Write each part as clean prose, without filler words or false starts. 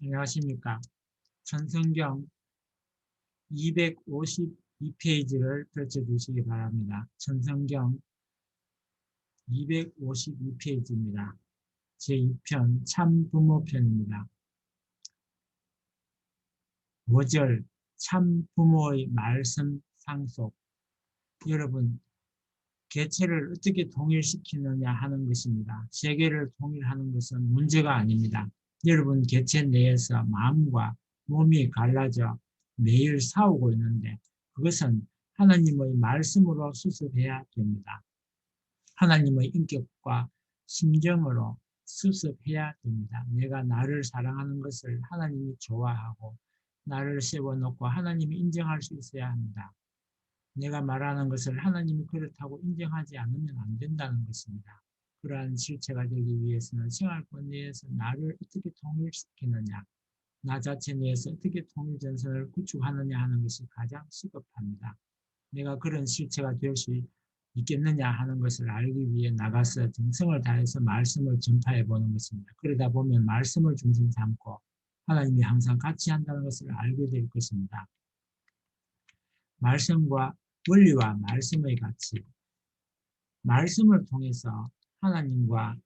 안녕하십니까. 천성경 252페이지를 펼쳐주시기 바랍니다. 천성경 252페이지입니다. 제2편 참부모편입니다. 5절 참부모의 말씀 상속. 여러분, 개체를 어떻게 통일시키느냐 하는 것입니다. 세계를 통일하는 것은 문제가 아닙니다. 여러분 개체 내에서 마음과 몸이 갈라져 매일 싸우고 있는데 그것은 하나님의 말씀으로 수습해야 됩니다. 하나님의 인격과 심정으로 수습해야 됩니다. 내가 나를 사랑하는 것을 하나님이 좋아하고 나를 세워놓고 하나님이 인정할 수 있어야 합니다. 내가 말하는 것을 하나님이 그렇다고 인정하지 않으면 안 된다는 것입니다. 그러한 실체가 되기 위해서는 생활권 내에서 나를 어떻게 통일시키느냐, 나 자체 내에서 어떻게 통일전선을 구축하느냐 하는 것이 가장 시급합니다. 내가 그런 실체가 될 수 있겠느냐 하는 것을 알기 위해 나가서 정성을 다해서 말씀을 전파해 보는 것입니다. 그러다 보면 말씀을 중심 삼고 하나님이 항상 같이 한다는 것을 알게 될 것입니다. 말씀과 원리와 말씀의 가치, 말씀을 통해서 하나님과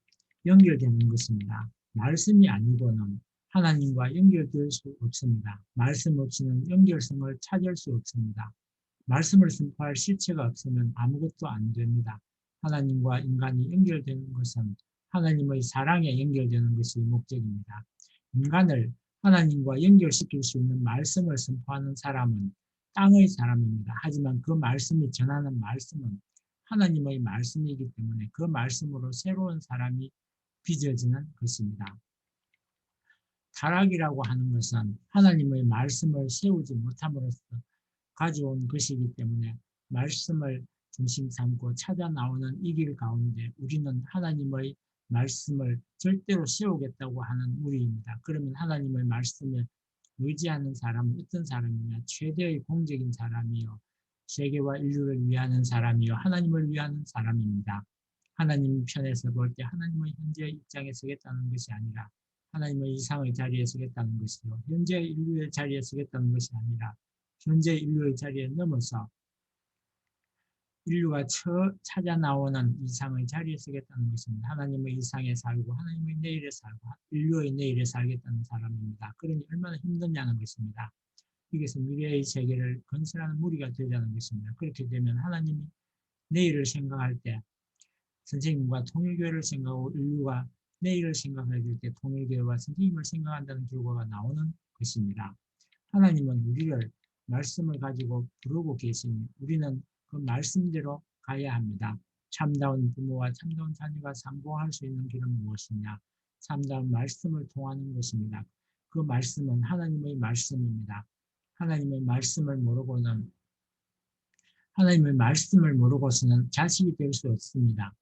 연결되는 것입니다. 말씀이 아니고는 하나님과 연결될 수 없습니다. 말씀 없이는 연결성을 찾을 수 없습니다. 말씀을 선포할 실체가 없으면 아무것도 안 됩니다. 하나님과 인간이 연결되는 것은 하나님의 사랑에 연결되는 것이 목적입니다. 인간을 하나님과 연결시킬 수 있는 말씀을 선포하는 사람은 땅의 사람입니다. 하지만 그 말씀이 전하는 말씀은 하나님의 말씀이기 때문에 그 말씀으로 새로운 사람이 빚어지는 것입니다. 타락이라고 하는 것은 하나님의 말씀을 세우지 못함으로써 가져온 것이기 때문에 말씀을 중심 삼고 찾아 나오는 이 길 가운데 우리는 하나님의 말씀을 절대로 세우겠다고 하는 무리입니다. 그러면 하나님의 말씀에 의지하는 사람은 어떤 사람이냐? 최대의 공적인 사람이요, 세계와 인류를 위하는 사람이요, 하나님을 위하는 사람입니다. 하나님 편에서 볼 때 하나님의 현재의 입장에 서겠다는 것이 아니라 하나님의 이상의 자리에 서겠다는 것이요, 현재 인류의 자리에 서겠다는 것이 아니라 현재 인류의 자리에 넘어서 인류가 찾아 나오는 이상의 자리에 서겠다는 것입니다. 하나님의 이상에 살고 하나님의 내일에 살고 인류의 내일에 살겠다는 사람입니다. 그러니 얼마나 힘드냐는 것입니다. 이것은 미래의 세계를 건설하는 무리가 되자는 것입니다. 그렇게 되면 하나님이 내일을 생각할 때 선생님과 통일교회를 생각하고 인류가 내일을 생각할 때 통일교회와 선생님을 생각한다는 결과가 나오는 것입니다. 하나님은 우리를 말씀을 가지고 부르고 계시니 우리는 그 말씀대로 가야 합니다. 참다운 부모와 참다운 자녀가 상봉할 수 있는 길은 무엇이냐? 참다운 말씀을 통하는 것입니다. 그 말씀은 하나님의 말씀입니다. 하나님의 말씀을 모르고서는 자식이 될 수 없습니다.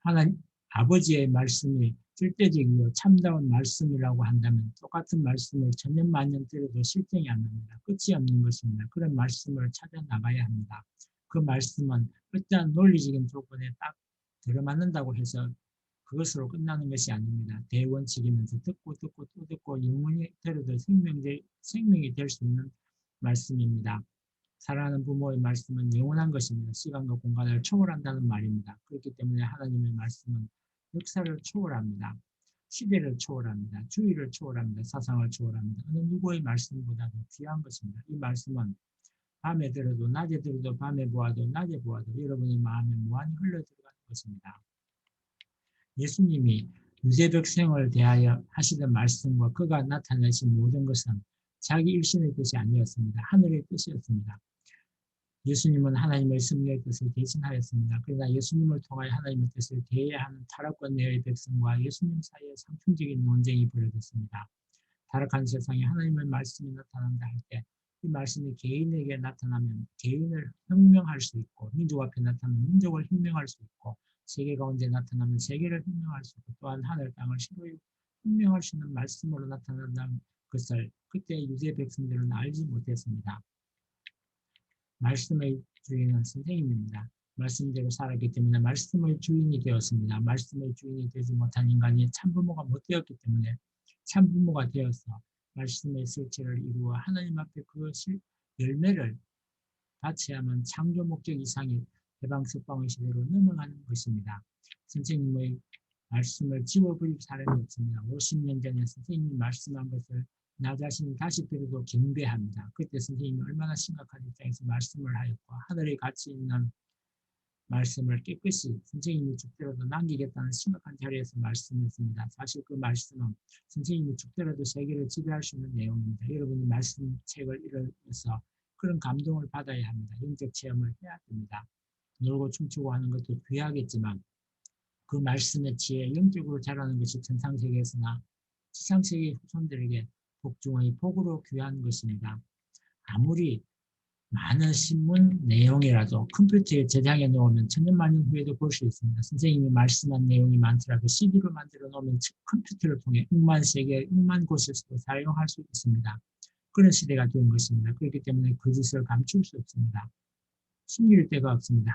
하나님 아버지의 말씀이 절대적이요 참다운 말씀이라고 한다면 똑같은 말씀을 천년만년 들어도 실증이 안 납니다. 끝이 없는 것입니다. 그런 말씀을 찾아 나가야 합니다. 그 말씀은 어떠한 논리적인 조건에 딱 들어맞는다고 해서 그것으로 끝나는 것이 아닙니다. 대원칙이면서 듣고 또 듣고 영원히 들어도 생명이 될 수 있는 말씀입니다. 사랑하는 부모의 말씀은 영원한 것입니다. 시간과 공간을 초월한다는 말입니다. 그렇기 때문에 하나님의 말씀은 역사를 초월합니다. 시대를 초월합니다. 주의를 초월합니다. 사상을 초월합니다. 어느 누구의 말씀보다도 귀한 것입니다. 이 말씀은 밤에 들어도 낮에 들어도 밤에 보아도 낮에 보아도 여러분의 마음에 무한히 흘러들어가는 것입니다. 예수님이 유대백성을 대하여 하시던 말씀과 그가 나타내신 모든 것은 자기 일신의 뜻이 아니었습니다. 하늘의 뜻이었습니다. 예수님은 하나님의 승리의 뜻을 대신하였습니다. 그러나 예수님을 통하여 하나님의 뜻을 대해야 하는 타락권 내의 백성과 예수님 사이에 상품적인 논쟁이 벌어졌습니다. 타락한 세상에 하나님의 말씀이 나타난다 할 때 이 말씀이 개인에게 나타나면 개인을 혁명할 수 있고 민족 앞에 나타나면 민족을 혁명할 수 있고 세계 가운데 나타나면 세계를 혁명할 수 있고 또한 하늘 땅을 시로이 혁명할 수 있는 말씀으로 나타난다는 것을 그때 유대 백성들은 알지 못했습니다. 말씀의 주인은 선생님입니다. 말씀대로 살았기 때문에 말씀의 주인이 되었습니다. 말씀의 주인이 되지 못한 인간이 참부모가 못 되었기 때문에 참부모가 되어서 말씀의 실체를 이루어 하나님 앞에 그 열매를 같이하면 창조 목적 이상의 해방 석방의 시대로 넘어가는 것입니다. 선생님의 말씀을 지워버릴 사람이 없습니다. 50년 전에 선생님이 말씀한 것을 나 자신이 다시 들어도 경배합니다. 그때 선생님이 얼마나 심각한 입장에서 말씀을 하였고 하늘에 같이 있는 말씀을 깨끗이 선생님이 죽더라도 남기겠다는 심각한 자리에서 말씀했습니다. 사실 그 말씀은 선생님이 죽더라도 세계를 지배할 수 있는 내용입니다. 여러분이 말씀책을 읽어서 그런 감동을 받아야 합니다. 영적 체험을 해야 됩니다. 놀고 춤추고 하는 것도 귀하겠지만 그 말씀의 지혜, 영적으로 자라는 것이 천상세계에서나 지상세계 후손들에게 복중의 복으로 귀한 것입니다. 아무리 많은 신문 내용이라도 컴퓨터에 저장해 놓으면 천년만년 후에도 볼 수 있습니다. 선생님이 말씀한 내용이 많더라도 CD로 만들어 놓으면 컴퓨터를 통해 억만 세계, 억만 곳에서도 사용할 수 있습니다. 그런 시대가 된 것입니다. 그렇기 때문에 거짓을 감출 수 없습니다. 숨길 데가 없습니다.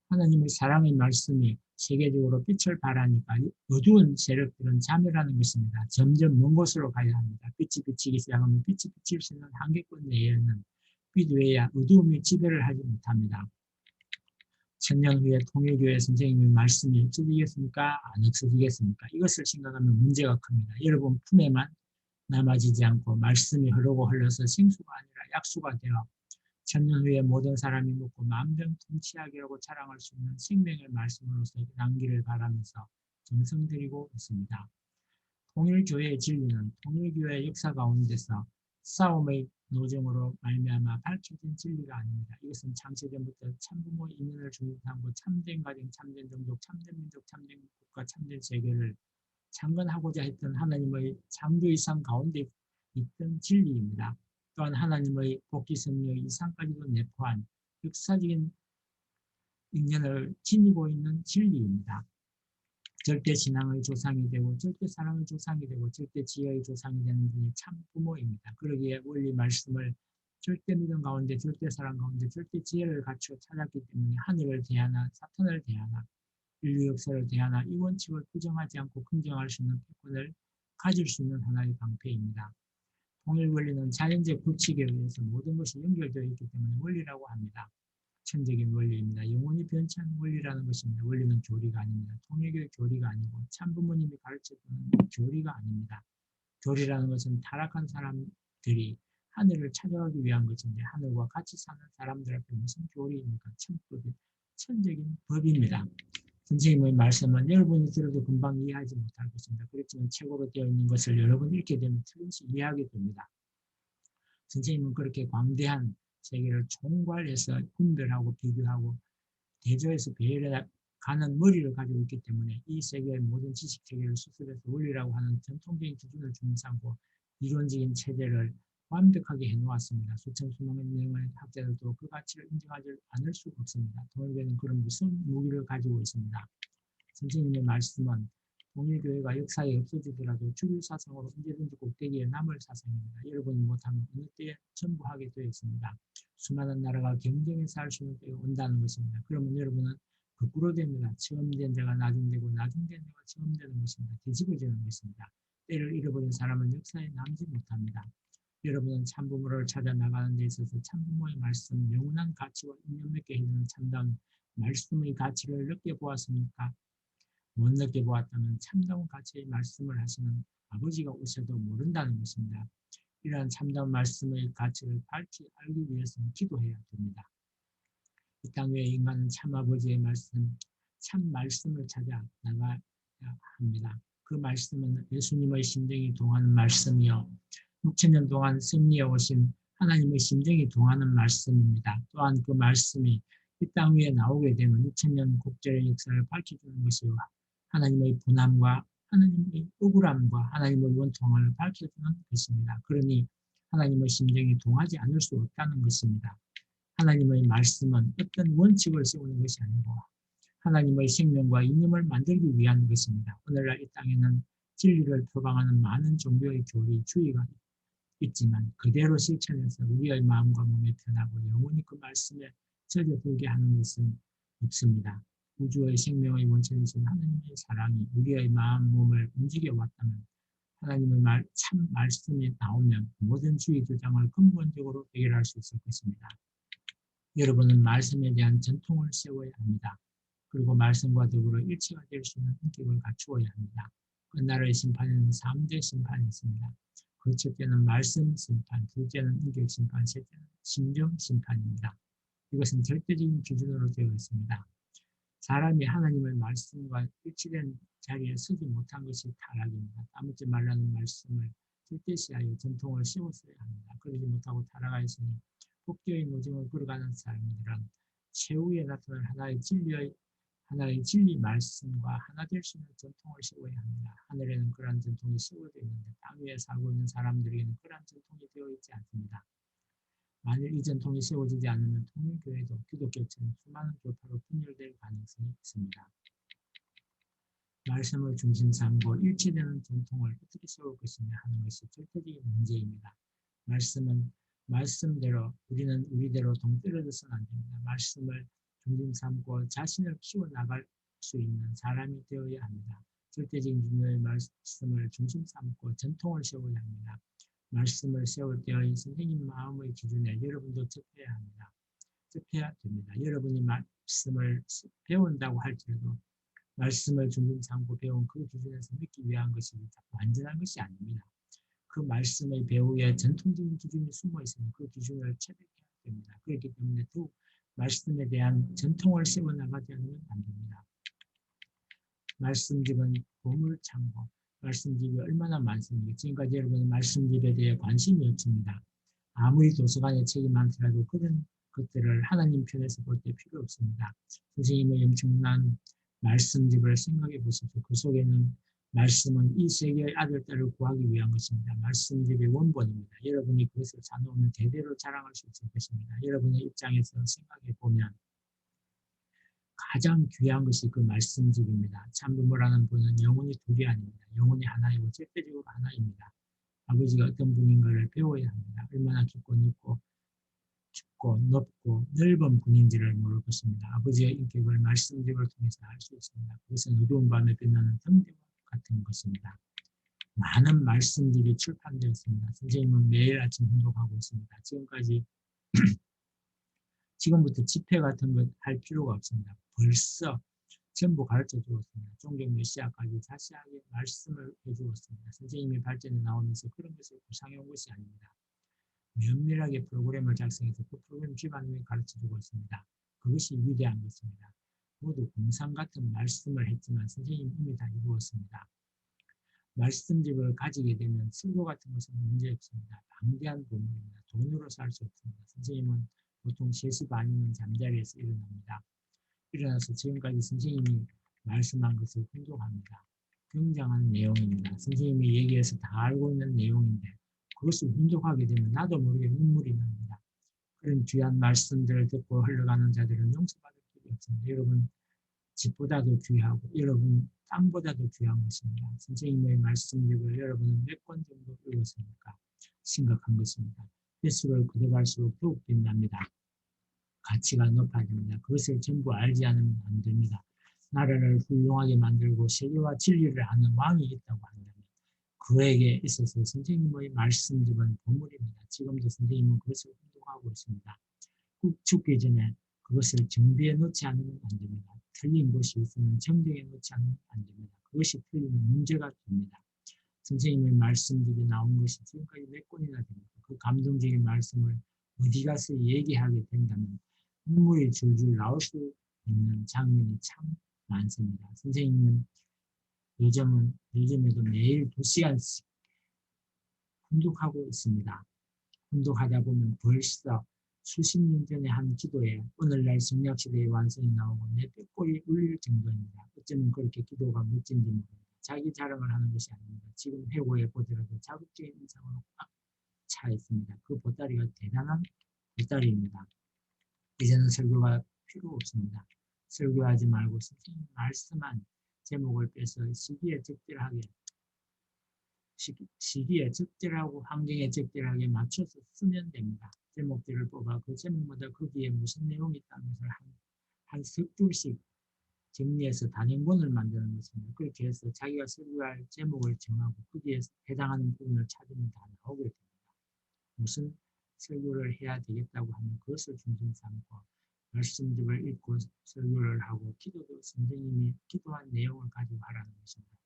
하나님의 사랑의 말씀이 세계적으로 빛을 발하니까 어두운 세력들은 자멸하는 것입니다. 점점 먼 곳으로 가야 합니다. 빛이 비치기 시작하면 빛이 비칠 수 있는 한계권 내에는 빛 외에 어두움이 지배를 하지 못합니다. 천년 후에 통일교회 선생님의 말씀이 없어지겠습니까? 안 없어지겠습니까? 이것을 생각하면 문제가 큽니다. 여러분 품에만 남아지지 않고 말씀이 흐르고 흘러서 생수가 아니라 약수가 되어 천년 후에 모든 사람이 먹고 만병통치하게 하고 자랑할 수 있는 생명의 말씀으로서 남기를 바라면서 정성 드리고 있습니다. 통일교회의 진리는 통일교회의 역사 가운데서 싸움의 노정으로 말미암아 밝혀진 진리가 아닙니다. 이것은 창세전부터 참부모의 이면을 중심하고 참된 가정, 참된 종족, 참된 민족, 참된 국가, 참된 세계를 창건하고자 했던 하나님의 창조이상 가운데 있던 진리입니다. 또한 하나님의 복귀성령의 이상까지도 내포한 역사적인 인연을 지니고 있는 진리입니다. 절대 신앙의 조상이 되고 절대 사랑의 조상이 되고 절대 지혜의 조상이 되는 분이 참 부모입니다. 그러기에 원리 말씀을 절대 믿음 가운데 절대 사랑 가운데 절대 지혜를 갖추어 찾았기 때문에 하늘을 대하나 사탄을 대하나 인류 역사를 대하나 이 원칙을 부정하지 않고 긍정할 수 있는 패권을 가질 수 있는 하나의 방패입니다. 통일 원리는 자연적 법칙에 의해서 모든 것이 연결되어 있기 때문에 원리라고 합니다. 천적인 원리입니다. 영원히 변치 않는 원리라는 것입니다. 원리는 교리가 아닙니다. 통일교의 교리가 아니고 참부모님이 가르쳐주는 교리가 아닙니다. 교리라는 것은 타락한 사람들이 하늘을 찾아가기 위한 것인데 하늘과 같이 사는 사람들 앞에 무슨 교리입니까? 천법이 천적인 법입니다. 선생님의 말씀은 여러분이 들어도 금방 이해하지 못할 것입니다. 그렇지만 책으로 되어 있는 것을 여러분이 읽게 되면 틀림없이 이해하게 됩니다. 선생님은 그렇게 광대한 세계를 총괄해서 분별하고 비교하고 대조해서 배열해 가는 머리를 가지고 있기 때문에 이 세계의 모든 지식 체계를 수습해서 원리라고 하는 전통적인 기준을 중심하고 이론적인 체제를 완벽하게 해놓았습니다. 수천 수만의 내용의 학자들도 그 가치를 인정하지 않을 수 없습니다. 통일교회는 그런 무슨 무기를 가지고 있습니다. 선생님의 말씀은 통일교회가 역사에 없어지더라도 주류 사상으로 언제든지 꼭대기에 남을 사상입니다. 여러분이 못하면 어느 때에 전부 하게 되어 있습니다. 수많은 나라가 경쟁해서 할 수 있는 때가 온다는 것입니다. 그러면 여러분은 거꾸로 됩니다. 처음 된 자가 나중되고 나중된 자가 처음 되는 것입니다. 뒤집어지는 것입니다. 때를 잃어버린 사람은 역사에 남지 못합니다. 여러분은 참부모를 찾아 나가는 데 있어서 참부모의 말씀, 영원한 가치와 인연 맺게 해주는 참다운 말씀의 가치를 느껴보았습니까? 못 느껴보았다면 참다운 가치의 말씀을 하시는 아버지가 오셔도 모른다는 것입니다. 이러한 참다운 말씀의 가치를 밝히 알기 위해서는 기도해야 됩니다. 이 땅 위에 인간은 참 아버지의 말씀, 참 말씀을 찾아 나가야 합니다. 그 말씀은 예수님의 심정이 동하는 말씀이요 6천년 동안 승리해 오신 하나님의 심정이 동하는 말씀입니다. 또한 그 말씀이 이 땅 위에 나오게 되면 6천년 국제의 역사를 밝혀주는 것이요 하나님의 분함과 하나님의 억울함과 하나님의 원통을 밝혀주는 것입니다. 그러니 하나님의 심정이 동하지 않을 수 없다는 것입니다. 하나님의 말씀은 어떤 원칙을 세우는 것이 아니고 하나님의 생명과 이념을 만들기 위한 것입니다. 오늘날 이 땅에는 진리를 표방하는 많은 종교의 교리, 주의가 있지만 그대로 실천해서 우리의 마음과 몸에 편하고 영원히 그 말씀에 젖어들게 하는 것은 없습니다. 우주의 생명의 원천이신 하나님의 사랑이 우리의 마음, 몸을 움직여 왔다면 하나님의 참 말씀이 나오면 모든 주의 주장을 근본적으로 해결할 수 있을 것입니다. 여러분은 말씀에 대한 전통을 세워야 합니다. 그리고 말씀과 더불어 일체가 될 수 있는 인격을 갖추어야 합니다. 끝날의 심판에는 3대 심판이 있습니다. 그 첫째는 말씀 심판, 둘째는 인격 심판, 셋째는 심령 심판입니다. 이것은 절대적인 기준으로 되어 있습니다. 사람이 하나님의 말씀과 일치된 자리에 서지 못한 것이 타락입니다. 까먹지 말라는 말씀을 절대시하여 전통을 세웠어야 합니다. 그러지 못하고 타락하였으니 복되의 노정을 걸어가는 사람들은 최후에 나타날 하나의 진리 말씀과 하나 될 수 있는 전통을 세워야 합니다. 하늘에는 그러한 전통이 세워져 있는데 땅 위에 살고 있는 사람들에게는 그러한 전통이 되어 있지 않습니다. 만일 이 전통이 세워지지 않으면 통일교회도 기독교처럼 수많은 교파로 분열될 가능성이 있습니다. 말씀을 중심 삼고 일치되는 전통을 어떻게 세울 것이냐 하는 것이 절대적인 문제입니다. 말씀은 말씀대로 우리는 우리대로 동떨어져서는 안 됩니다. 말씀을 중심 삼고 자신을 키워나갈 수 있는 사람이 되어야 합니다. 절대적인 중요의 말씀을 중심 삼고 전통을 세워야 합니다. 말씀을 세울 때의 선생님 마음의 기준에 여러분도 접해야 합니다. 접해야 됩니다. 여러분이 말씀을 배운다고 할지라도 말씀을 중심 삼고 배운 그 기준에서 믿기 위한 것이 완전한 것이 아닙니다. 그 말씀의 배우에 전통적인 기준이 숨어 있으니 그 기준을 체득해야 됩니다. 그렇기 때문에 더욱 말씀에 대한 전통을 세워나가지 않으면 안 됩니다. 말씀집은 보물창고, 말씀집이 얼마나 많습니까? 지금까지 여러분은 말씀집에 대해 관심이 없습니다. 아무리 도서관에 책이 많더라도 그런 것들을 하나님 편에서 볼 때 필요 없습니다. 선생님의 엄청난 말씀집을 생각해 보십시오. 그 속에는 말씀은 이 세계의 아들, 딸을 구하기 위한 것입니다. 말씀집의 원본입니다. 여러분이 그것을 사놓으면 대대로 자랑할 수 있을 것입니다. 여러분의 입장에서 생각해 보면 가장 귀한 것이 그 말씀집입니다. 참부모라는 분은 영혼이 둘이 아닙니다. 영혼이 하나이고 절대적으로 하나입니다. 아버지가 어떤 분인가를 배워야 합니다. 얼마나 깊고 높고 넓은 분인지를 모를 것입니다. 아버지의 인격을 말씀집을 통해서 알 수 있습니다. 그것은 어두운 밤에 빛나는 등대와 같은 것입니다. 많은 말씀집이 출판되었습니다. 선생님은 매일 아침 훈독하고 있습니다. 지금부터 집회 같은 것 할 필요가 없습니다. 벌써 전부 가르쳐 주었습니다. 종교 메시아까지 자세하게 말씀을 해주었습니다. 선생님이 발전에 나오면서 그런 것을 구상해 온 것이 아닙니다. 면밀하게 프로그램을 작성해서 그 프로그램 기반으로 가르쳐 주고 있습니다. 그것이 위대한 것입니다. 모두 공상 같은 말씀을 했지만 선생님이 이미 다 이루었습니다. 말씀집을 가지게 되면 쓸고 같은 것은 문제없습니다. 방대한 보물입니다. 돈으로 살 수 없습니다. 선생님은 보통 3시 반이면 잠자리에서 일어납니다. 일어나서 지금까지 선생님이 말씀한 것을 훈독합니다. 굉장한 내용입니다. 선생님이 얘기해서 다 알고 있는 내용인데 그것을 훈독하게 되면 나도 모르게 눈물이 납니다. 그런 귀한 말씀들을 듣고 흘러가는 자들은 용서받을 길이 없습니다. 여러분 집보다도 귀하고 여러분 땅보다도 귀한 것입니다. 선생님의 말씀들을 여러분은 몇 권 정도 읽었습니까? 심각한 것입니다. 횟수를 그려갈수록 더욱 빛납니다. 가치가 높아집니다. 그것을 전부 알지 않으면 안 됩니다. 나라를 훌륭하게 만들고 세계와 진리를 하는 왕이 있다고 한다면 그에게 있어서 선생님의 말씀집은 보물입니다. 지금도 선생님은 그것을 훈독하고 있습니다. 꼭 죽기 전에 그것을 정비해 놓지 않으면 안 됩니다. 틀린 것이 있으면 정정해 놓지 않으면 안 됩니다. 그것이 틀리면 문제가 됩니다. 선생님의 말씀집에 나온 것이 지금까지 몇 권이나 됩니다. 그 감동적인 말씀을 어디 가서 얘기하게 된다면 눈물이 줄줄 나올 수 있는 장면이 참 많습니다. 선생님은 요즘에도 매일 2시간씩 훈독하고 있습니다. 훈독하다 보면 벌써 수십 년 전에 한 기도에 오늘날 성약시대의 완성이 나오고 내 뼈골이 울릴 정도입니다. 어쩌면 그렇게 기도가 멋진지 모릅니다. 자기 자랑을 하는 것이 아닙니다. 지금 회고에 보더라도 자극적인 인상으로 꽉 차 있습니다. 그 보따리가 대단한 보따리입니다. 이제는 설교가 필요 없습니다. 설교하지 말고 선생님 말씀한 제목을 빼서 시기에 적절하고 환경에 적절하게 맞춰서 쓰면 됩니다. 제목들을 뽑아 그 제목마다 거기에 무슨 내용이 있다는 것을 한 석 줄씩 정리해서 단행본을 만드는 것입니다. 그렇게 해서 자기가 설교할 제목을 정하고 거기에 해당하는 부분을 찾으면 다 나오게 됩니다. 무슨 설교를 해야 되겠다고 하면 그것을 중심 삼고 말씀들을 읽고 설교를 하고 기도도 선생님이 기도한 내용을 가지고 하라는 것입니다.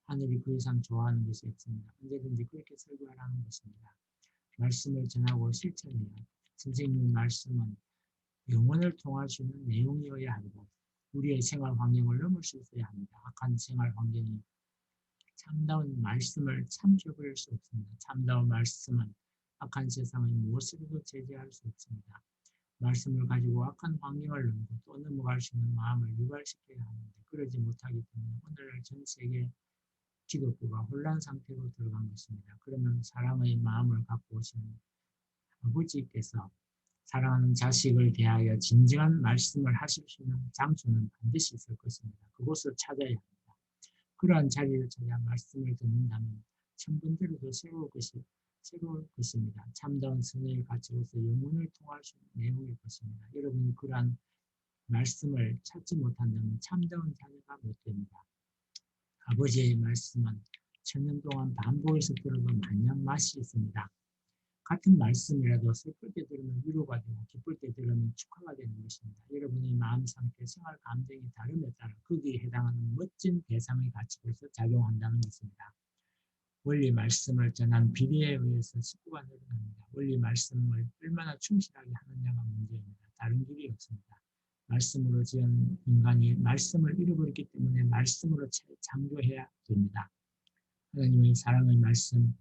하늘이 그 이상 좋아하는 것이 없습니다. 언제든지 그렇게 설교하라는 것입니다. 말씀을 전하고 실천해야 선생님의 말씀은 영혼을 통할 수 있는 내용이어야 하고 우리의 생활 환경을 넘을 수 있어야 합니다. 악한 생활 환경이 참다운 말씀을 참조버릴 수 없습니다. 참다운 말씀은 악한 세상의 무엇으로도 제재할 수 없습니다. 말씀을 가지고 악한 환경을 넘고 또 넘어갈 수 있는 마음을 유발시켜야 하는데 그러지 못하기 때문에 오늘날 전 세계 기독교가 혼란 상태로 들어간 것입니다. 그러면 사랑의 마음을 갖고 오시는 아버지께서 사랑하는 자식을 대하여 진정한 말씀을 하실 수 있는 장소는 반드시 있을 것입니다. 그곳을 찾아야 합니다. 그러한 자리를 찾아 말씀을 듣는다면 천번대로도 새로울 것입니다. 참다운 선의 가치로서 영혼을 통할 수 있는 내용일 것입니다. 여러분이 그러한 말씀을 찾지 못한다면 참다운 자녀가 못 됩니다. 아버지의 말씀은 천년 동안 반복해서 들어도 마냥 맛이 있습니다. 같은 말씀이라도 슬플 때 들으면 위로가 되고 기쁠 때 들으면 축하가 되는 것입니다. 여러분의 마음 상태, 생활 감정이 다름에 따라 거기에 해당하는 멋진 대상의 가치로서 작용한다는 것입니다. 원리 말씀을 전한 비례에 의해서 식구가 늘어납니다. 원리 말씀을 얼마나 충실하게 하느냐가 문제입니다. 다른 길이 없습니다. 말씀으로 지은 인간이 말씀을 잃어버렸기 때문에 말씀으로 창조해야 됩니다. 하나님의 사랑의 말씀,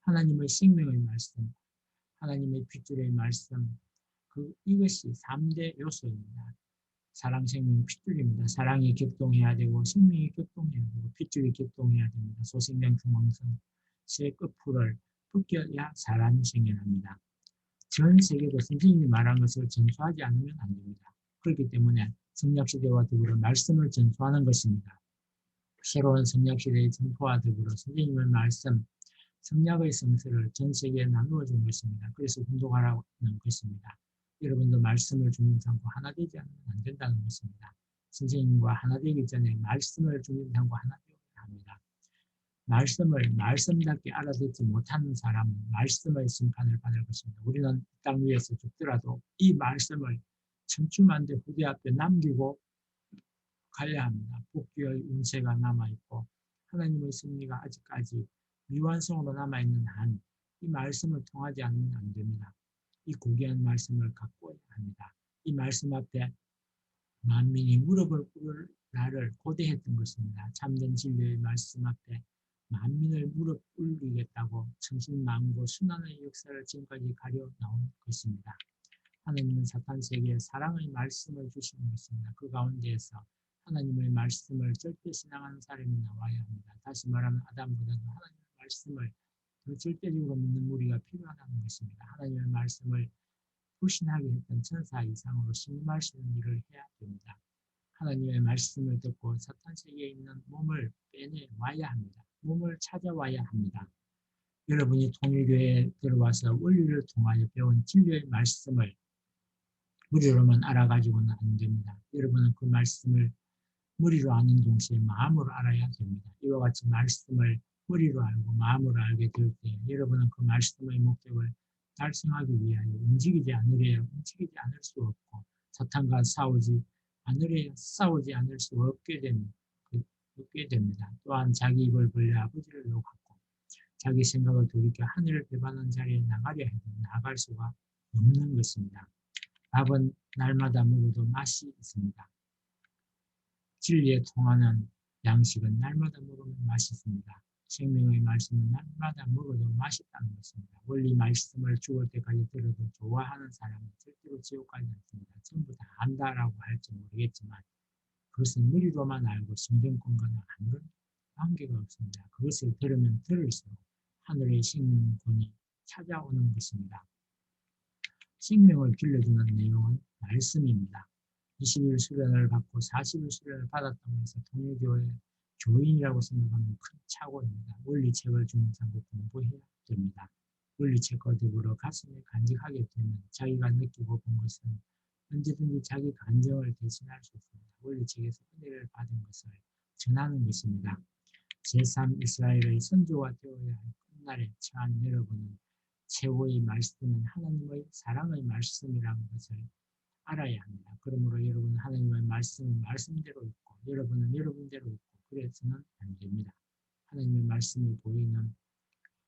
하나님의 생명의 말씀, 하나님의 핏줄의 말씀, 이것이 3대 요소입니다. 사랑, 생명, 핏줄입니다. 사랑이 격동해야 되고 생명이 격동해야 되고 핏줄이 격동해야 됩니다. 소생장 중앙성 새 끝풀을 벗겨야 사람이 생겨납니다. 전 세계도 선생님이 말한 것을 전수하지 않으면 안 됩니다. 그렇기 때문에 성약시대와 더불어 말씀을 전수하는 것입니다. 새로운 성약시대의 전포와 더불어 선생님의 말씀, 성약의 성서를 전 세계에 나누어 준 것입니다. 그래서 운동하라는 것입니다. 여러분도 말씀을 중심 삼고 하나 되지 않으면 안 된다는 것입니다. 선생님과 하나 되기 전에 말씀을 중심 삼고 하나 되어야 합니다. 말씀을 말씀답게 알아듣지 못하는 사람은 말씀의 심판을 받을 것입니다. 우리는 땅 위에서 죽더라도 이 말씀을 천추만대 후대 앞에 남기고 가야 합니다. 복귀의 운세가 남아있고 하나님의 승리가 아직까지 미완성으로 남아있는 한 이 말씀을 통하지 않으면 안 됩니다. 이 고귀한 말씀을 갖고 합니다. 이 말씀 앞에 만민이 무릎을 꿇을 날을 고대했던 것입니다. 참된 진리의 말씀 앞에 만민을 무릎 꿇리겠다고 천신만고 순환의 역사를 지금까지 가려 나온 것입니다. 하나님은 사탄 세계에 사랑의 말씀을 주시는 것입니다. 그 가운데에서 하나님의 말씀을 절대 신앙하는 사람이 나와야 합니다. 다시 말하면 아담보다도 하나님의 말씀을 더 절대적으로 믿는 무리가 필요하다는 것입니다. 하나님의 말씀을 불신하게 했던 천사 이상으로 신임하시는 일을 해야 됩니다. 하나님의 말씀을 듣고 사탄 세계에 있는 몸을 빼내와야 합니다. 몸을 찾아와야 합니다. 여러분이 통일교회에 들어와서 원리를 통하여 배운 진리의 말씀을 머리로만 알아가지고는 안 됩니다. 여러분은 그 말씀을 머리로 아는 동시에 마음으로 알아야 됩니다. 이와 같이 말씀을 머리로 알고 마음으로 알게 될 때 여러분은 그 말씀의 목적을 달성하기 위하여 움직이지 않을 수 없고 사탄과 싸우지 않을 수 없게 됩니다. 또한 자기 입을 벌려 아버지를 욕하고 자기 생각을 돌이켜 하늘을 배반하는 자리에 나가려 해도 나갈 수가 없는 것입니다. 밥은 날마다 먹어도 맛이 있습니다. 진리에 통하는 양식은 날마다 먹으면 맛있습니다. 생명의 말씀은 날마다 먹어도 맛있다는 것입니다. 원리 말씀을 죽을 때까지 들어도 좋아하는 사람은 절대로 지옥 가지 않습니다. 전부 다 안다라고 할지 모르겠지만 그것은 머리로만 알고 심정권과는 아무런 관계가 없습니다. 그것을 들으면 들을수록 하늘의 생명권이 찾아오는 것입니다. 생명을 길러주는 내용은 말씀입니다. 20일 수련을 받고 40일 수련을 받았다고 해서 통일교회 교인이라고 생각하면 큰 착오입니다. 원리책을 중심삼고 공부해야 됩니다. 원리책과 더불어 가슴에 간직하게 되면 자기가 느끼고 본 것은 언제든지 자기 감정을 대신할 수 있습니다. 원리책에서 은혜를 받은 것을 전하는 것입니다. 제3 이스라엘의 선조가 되어야 할 끝날에 처한 여러분은 최후의 말씀은 하나님의 사랑의 말씀이라는 것을 알아야 합니다. 그러므로 여러분은 하나님의 말씀은 말씀대로 있고 여러분은 여러분대로 있고 그래서는 안 됩니다. 하나님의 말씀을 보이는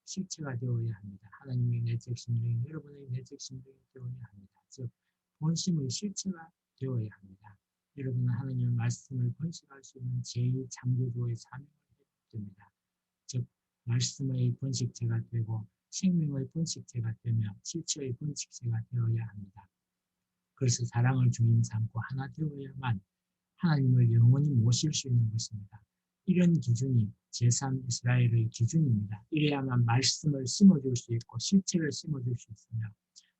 실체가 되어야 합니다. 하나님의 내적 심령이 여러분의 내적 심령이 되어야 합니다. 즉 본심의 실체가 되어야 합니다. 여러분은 하나님의 말씀을 번식할 수 있는 제2창조주의 사명을 해야 됩니다. 즉 말씀의 번식체가 되고 생명의 번식체가 되며 실체의 번식체가 되어야 합니다. 그래서 사랑을 중심 삼고 하나 되어야만 하나님을 영원히 모실 수 있는 것입니다. 이런 기준이 제3 이스라엘의 기준입니다. 이래야만 말씀을 심어줄 수 있고 실체를 심어줄 수 있으며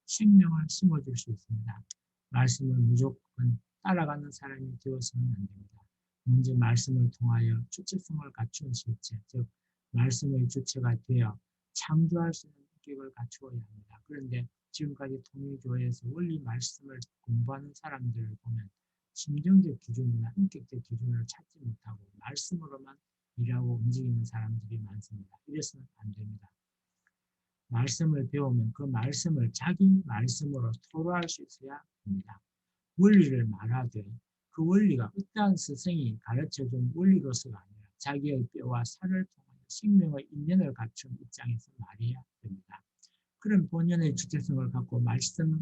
생명을 심어줄 수 있습니다. 말씀을 무조건 따라가는 사람이 되어서는 안 됩니다. 먼저 말씀을 통하여 주체성을 갖춘 실체, 즉 말씀의 주체가 되어 창조할 수 있는 인격을 갖추어야 합니다. 그런데 지금까지 통일교회에서 원리 말씀을 공부하는 사람들을 보면 심정적 기준이나 인격적 기준을 찾지 못하고 말씀으로만 일하고 움직이는 사람들이 많습니다. 이래서는 안 됩니다. 말씀을 배우면 그 말씀을 자기 말씀으로 토로할 수 있어야 합니다. 원리를 말하되 그 원리가 어떠한 스승이 가르쳐준 원리로서가 아니라 자기의 뼈와 살을 통하여 생명의 인연을 갖춘 입장에서 말해야 됩니다. 그런 본연의 주체성을 갖고 말씀할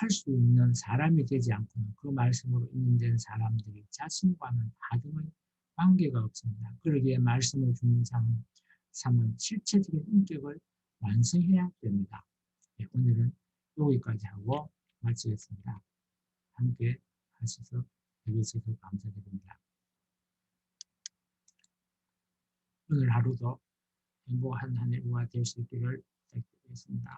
수 있는 사람이 되지 않고는 그 말씀으로 인연된 사람들이 자신과는 다름의 관계가 없습니다. 그러기에 말씀을 주는 삶은 실체적인 인격을 완성해야 됩니다. 네, 오늘은 여기까지 하고 마치겠습니다. 함께 하셔서 해주셔서 감사드립니다. 오늘 하루도 행복한 한 해가 될 수 있기를 부탁드리겠습니다.